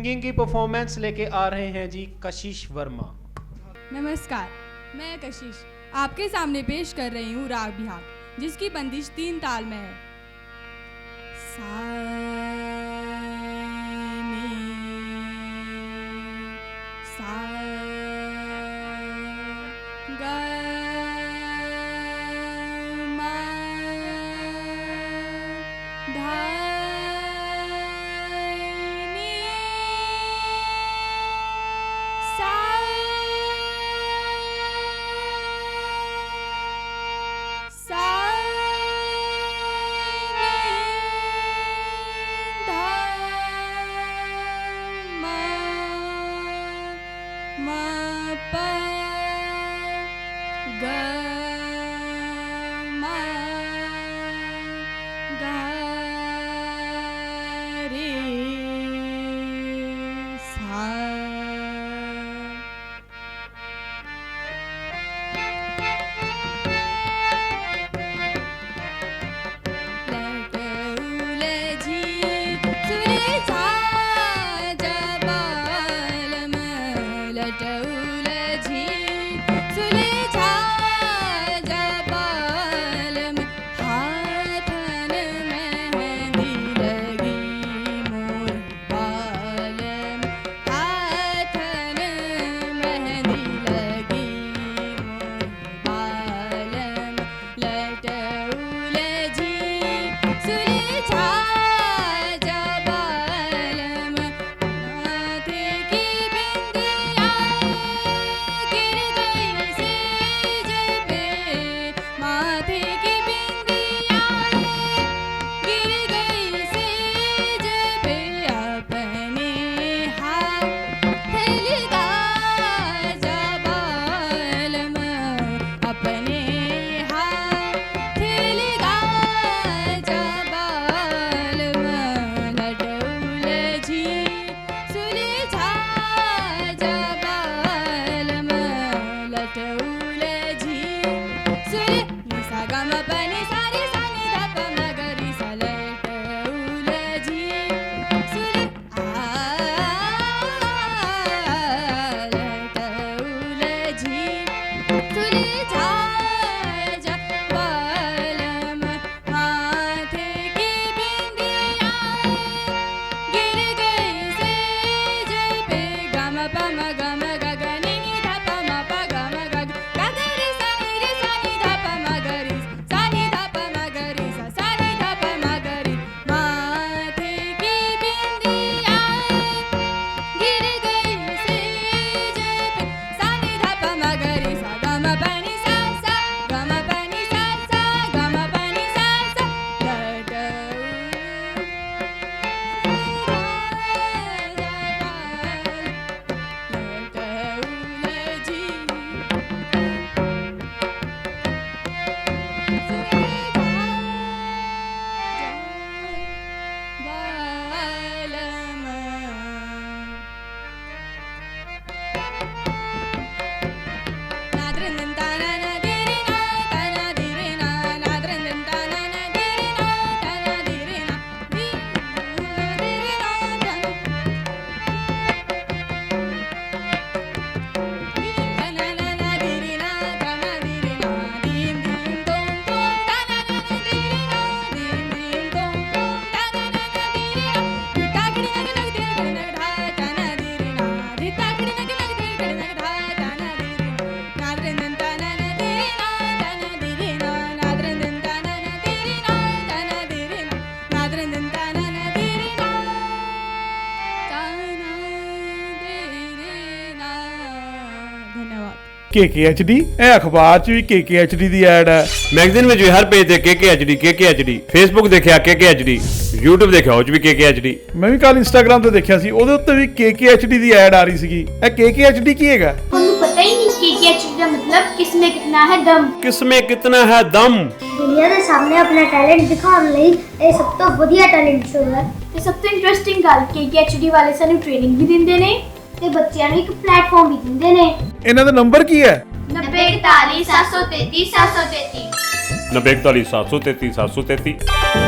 Singing की performance लेके आ रहे हैं जी कशिश वर्मा। नमस्कार, मैं कशिश आपके सामने पेश कर रही हूँ राग बिहार, जिसकी बंदिश 3 ताल में है। सा नी सा ग म धा नी सा सा प ग म ग रे सा। KKHD ਇਹ ਅਖਬਾਰ 'ਚ ਵੀ KKHD ਦੀ ਐਡ ਹੈ, ਮੈਗਜ਼ੀਨ ਵਿੱਚ ਵੀ ਹਰ ਪੇਜ ਤੇ KKHD, ਫੇਸਬੁੱਕ ਦੇਖਿਆ KKHD, YouTube ਦੇਖਿਆ ਉਹ 'ਚ ਵੀ KKHD। ਮੈਂ ਵੀ ਕੱਲ ਇੰਸਟਾਗ੍ਰਾਮ ਤੇ ਦੇਖਿਆ ਸੀ, ਉਹਦੇ ਉੱਤੇ ਵੀ KKHD ਦੀ ਐਡ ਆ ਰਹੀ ਸੀਗੀ। ਇਹ KKHD ਕੀ ਹੈਗਾ? ਤੁਹਾਨੂੰ ਪਤਾ ਹੀ ਨਹੀਂ KKHD ਦਾ मतलब किसमें कितना है दम। किसमें कितना है दम। ਦੁਨੀਆ ਦੇ ਸਾਹਮਣੇ ਆਪਣਾ ਟੈਲੈਂਟ ਦਿਖਾਉਣ ਲਈ ਇਹ ਸਭ ਤੋਂ ਵਧੀਆ ਟੈਲੈਂਟ ਸ਼ੋਅ ਹੈ। ਤੇ ਸਭ ਤੋਂ ਇੰਟਰਸਟਿੰਗ ਗੱਲ KKHD ਵਾਲੇ ਸਾਨੂੰ ਟ੍ਰੇਨਿੰਗ ਵੀ ਦਿੰਦੇ ਨੇ ਤੇ ਬੱਚਿਆਂ ਨੂੰ ਇੱਕ ਪਲੇਟਫਾਰਮ ਵੀ ਦਿੰਦੇ ਨੇ। ਇਹਨਾਂ ਦਾ ਨੰਬਰ ਕੀ ਹੈ? 9041 733 733 9041 733 733।